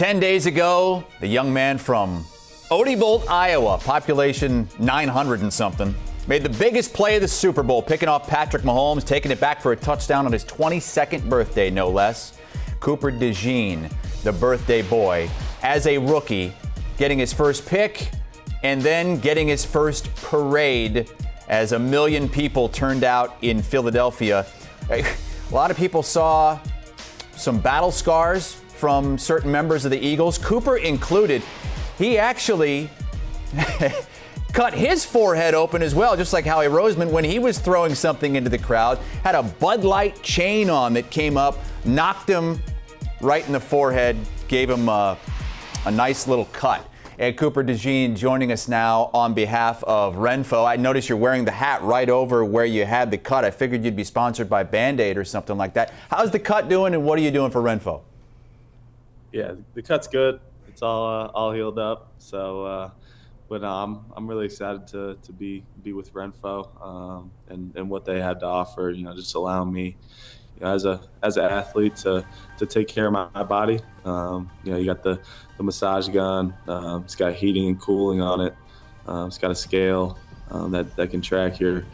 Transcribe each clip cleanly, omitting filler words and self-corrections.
10 days ago, the young man from Odebolt, Iowa, population 900 and something, made the biggest play of the Super Bowl, picking off Patrick Mahomes, taking it back for a touchdown on his 22nd birthday, no less. Cooper DeJean, the birthday boy, as a rookie, getting his first pick and then getting his first parade as 1 million people turned out in Philadelphia. A lot of people saw some battle scars from certain members of the Eagles, Cooper included. He actually cut his forehead open as well, just like Howie Roseman when he was throwing something into the crowd. Had a Bud Light chain on that came up, knocked him right in the forehead, gave him a nice little cut. And Cooper DeJean joining us now on behalf of Renpho. I noticed you're wearing the hat right over where you had the cut. I figured you'd be sponsored by Band-Aid or something like that. How's the cut doing, and what are you doing for Renpho? Yeah, the cut's good. It's all healed up. So, but I'm really excited to be with Renpho and what they had to offer. You know, just allowing me, you know, as an athlete to take care of my body. You know, you got the massage gun. It's got heating and cooling on it. It's got a scale that can track your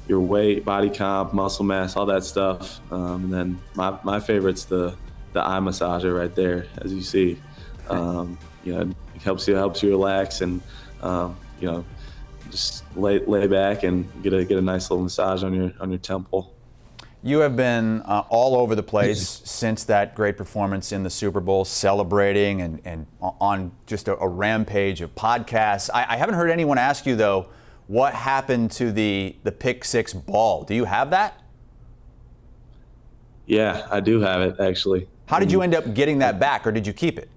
weight, body comp, muscle mass, all that stuff. And then my favorite's the eye massager right there, as you see. You know, it helps you relax and you know, just lay back and get a nice little massage on your temple. You have been all over the place since that great performance in the Super Bowl, celebrating and on just a rampage of podcasts. I haven't heard anyone ask you, though, what happened to the pick six ball. Do you have that? Yeah, I do have it, actually. How did you end up getting that back, or did you keep it?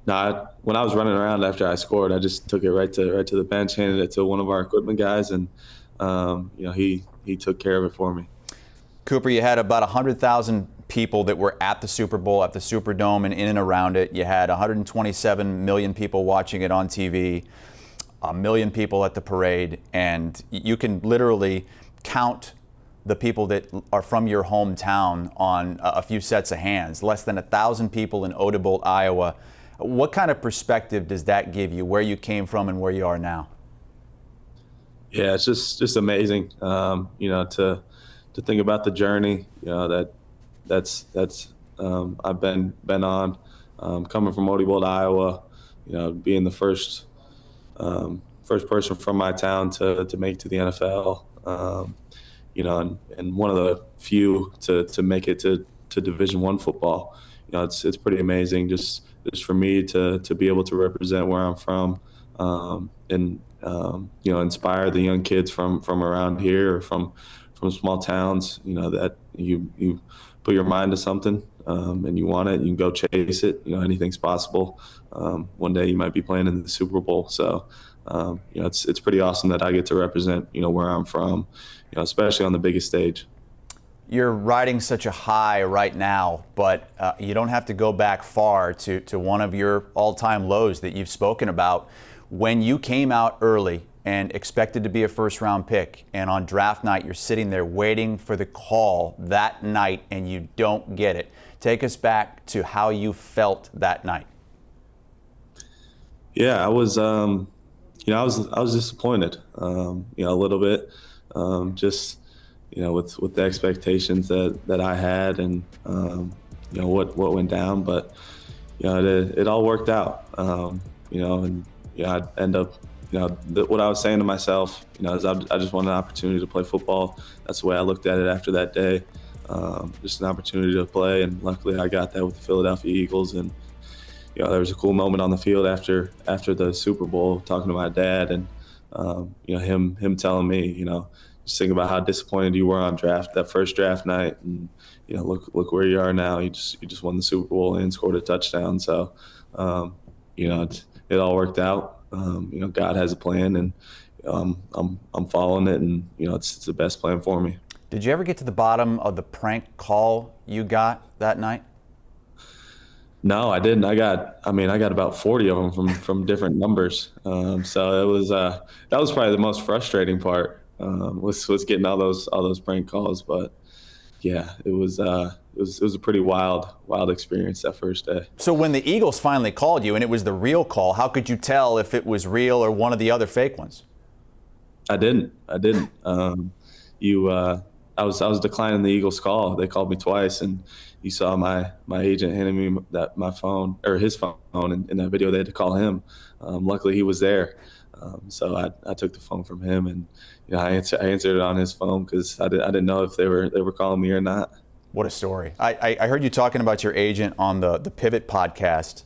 No, when I was running around after I scored, I just took it right to the bench, handed it to one of our equipment guys, and you know, he took care of it for me. Cooper, you had about 100,000 people that were at the Super Bowl, at the Superdome and in and around it. You had 127 million people watching it on TV, 1 million people at the parade, and you can literally count the people that are from your hometown on a few sets of hands. Less than 1,000 people in Odebolt, Iowa. What kind of perspective does that give you, where you came from and where you are now? Yeah, it's just amazing. You know, to think about the journey, you know, that's I've been on, coming from Odebolt, Iowa, you know, being the first person from my town to make it to the NFL, you know, and one of the few to make it to Division I football. You know, it's pretty amazing just for me to be able to represent where I'm from, and you know, inspire the young kids from around here or from small towns. You know, that you put your mind to something and you want it, you can go chase it. You know, anything's possible. One day you might be playing in the Super Bowl. So you know, it's pretty awesome that I get to represent, you know, where I'm from, you know, especially on the biggest stage. You're riding such a high right now, but you don't have to go back far to one of your all-time lows that you've spoken about. When you came out early and expected to be a first-round pick, and on draft night you're sitting there waiting for the call that night and you don't get it. Take us back to how you felt that night. Yeah, I was, you know, I was disappointed, you know, a little bit, just, you know, with the expectations that I had and, you know, what went down, but, you know, it all worked out, you know, and, you know, I'd end up, you know, what I was saying to myself, you know, is I just wanted an opportunity to play football. That's the way I looked at it after that day, just an opportunity to play, and luckily I got that with the Philadelphia Eagles. And, you know, there was a cool moment on the field after the Super Bowl, talking to my dad, and, you know, him telling me, you know, just think about how disappointed you were on that first draft night, and, you know, look where you are now. You just won the Super Bowl and scored a touchdown. So, you know, it all worked out. You know, God has a plan, and I'm following it, and, you know, it's the best plan for me. Did you ever get to the bottom of the prank call you got that night? No, I didn't. I got about 40 of them from different numbers. So it was that was probably the most frustrating part, was getting all those prank calls. But yeah, it was was a pretty wild experience that first day. So when the Eagles finally called you and it was the real call, how could you tell if it was real or one of the other fake ones? I didn't. I was declining the Eagles call. They called me twice, and you saw my agent handing me my phone, or his phone, in that video. They had to call him. Luckily, he was there, so I took the phone from him, and I answered it on his phone because I didn't know if they were calling me or not. What a story! I heard you talking about your agent on the Pivot podcast,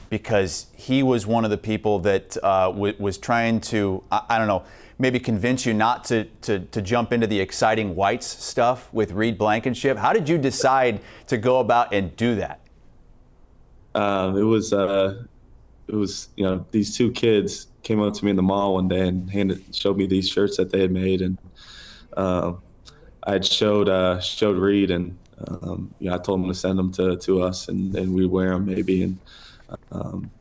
because he was one of the people that was trying to, I don't know, maybe convince you not to jump into the exciting whites stuff with Reed Blankenship. How did you decide to go about and do that? It was these two kids came up to me in the mall one day and showed me these shirts that they had made, and I had showed Reed, and I told him to send them to us, and we'd wear them maybe, and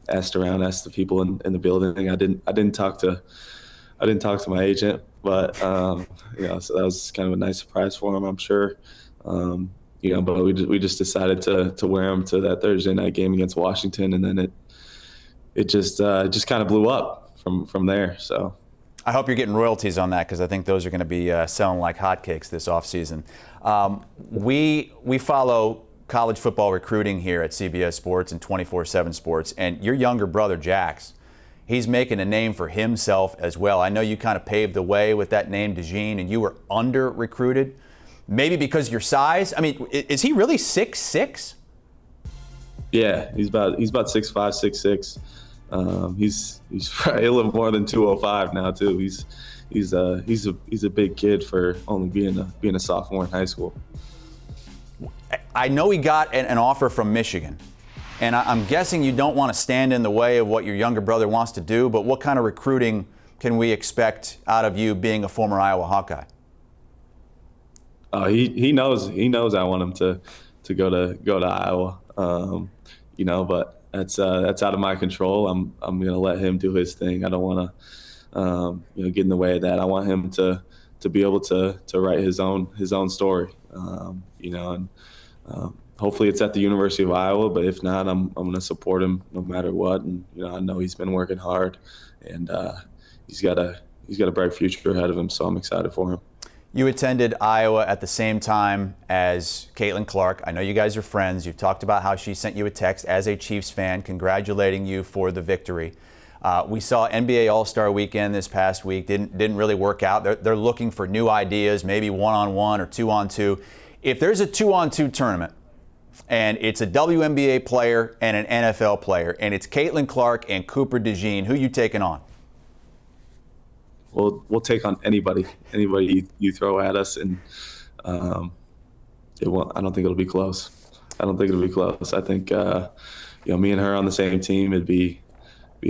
asked the people in the building. I didn't talk to my agent, but so that was kind of a nice surprise for him, I'm sure. But we just decided to wear them to that Thursday night game against Washington, and then it just kind of blew up from there. So I hope you're getting royalties on that, because I think those are going to be selling like hotcakes this offseason. We follow college football recruiting here at CBS Sports and 24/7 Sports, and your younger brother Jax, he's making a name for himself as well. I know you kind of paved the way with that name, DeJean, and you were under-recruited, maybe because of your size. I mean, is he really 6'6"? Yeah, he's about 6'5", 6'6". He's probably a little more than 205 now too. He's a big kid for only being a sophomore in high school. I know he got an offer from Michigan. And I'm guessing you don't want to stand in the way of what your younger brother wants to do, but what kind of recruiting can we expect out of you being a former Iowa Hawkeye? He knows I want him to go to Iowa. But that's out of my control. I'm going to let him do his thing. I don't want to get in the way of that. I want him to be able to write his own story. Hopefully it's at the University of Iowa, but if not, I'm going to support him no matter what. And I know he's been working hard, and he's got a bright future ahead of him. So I'm excited for him. You attended Iowa at the same time as Caitlin Clark. I know you guys are friends. You've talked about how she sent you a text as a Chiefs fan congratulating you for the victory. We saw NBA All-Star Weekend this past week. Didn't really work out. They're looking for new ideas, maybe one-on-one or two-on-two. If there's a two-on-two tournament, and it's a WNBA player and an NFL player, and it's Caitlin Clark and Cooper DeJean, who you taking on? We'll take on anybody you throw at us, and I don't think it'll be close. I think me and her on the same team, it'd be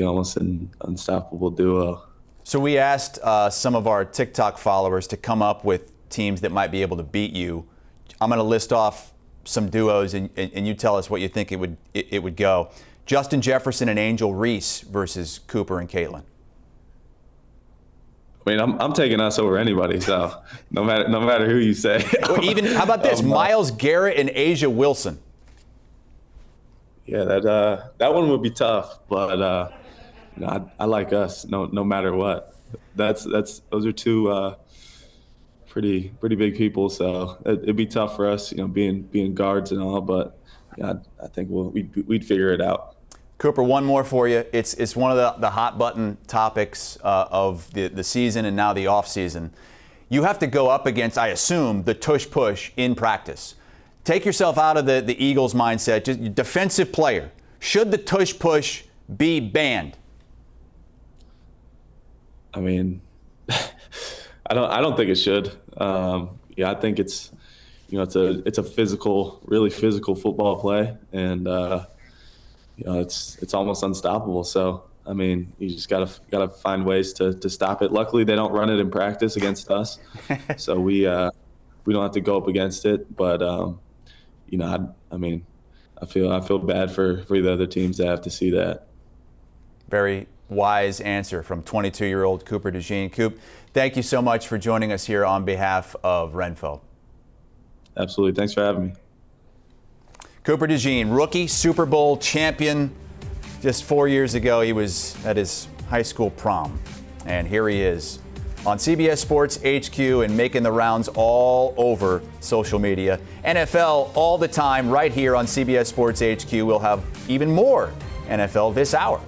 almost an unstoppable duo. So we asked some of our TikTok followers to come up with teams that might be able to beat you. I'm going to list off some duos, and you tell us what you think it would go. Justin Jefferson and Angel Reese versus Cooper and Caitlin. I mean, I'm taking us over anybody, so no matter who you say. Well, even how about this? Myles Garrett and Asia Wilson. Yeah, that one would be tough, but I like us no matter what. Those are two pretty big people, so it'd be tough for us, being guards and all. But I think we'd figure it out. Cooper, one more for you. It's one of the hot button topics of the season and now the off season. You have to go up against, I assume, the tush push in practice. Take yourself out of the Eagles mindset. Just defensive player. Should the tush push be banned? I mean, I don't think it should. I think it's a physical, really physical football play, and it's almost unstoppable. So I mean, you just gotta find ways to stop it. Luckily, they don't run it in practice against us, so we don't have to go up against it. But I feel bad for the other teams that have to see that. Very wise answer from 22-year-old Cooper DeJean. Coop, thank you so much for joining us here on behalf of Renpho. Absolutely. Thanks for having me. Cooper DeJean, rookie Super Bowl champion. Just 4 years ago, he was at his high school prom. And here he is on CBS Sports HQ and making the rounds all over social media. NFL all the time right here on CBS Sports HQ. We'll have even more NFL this hour.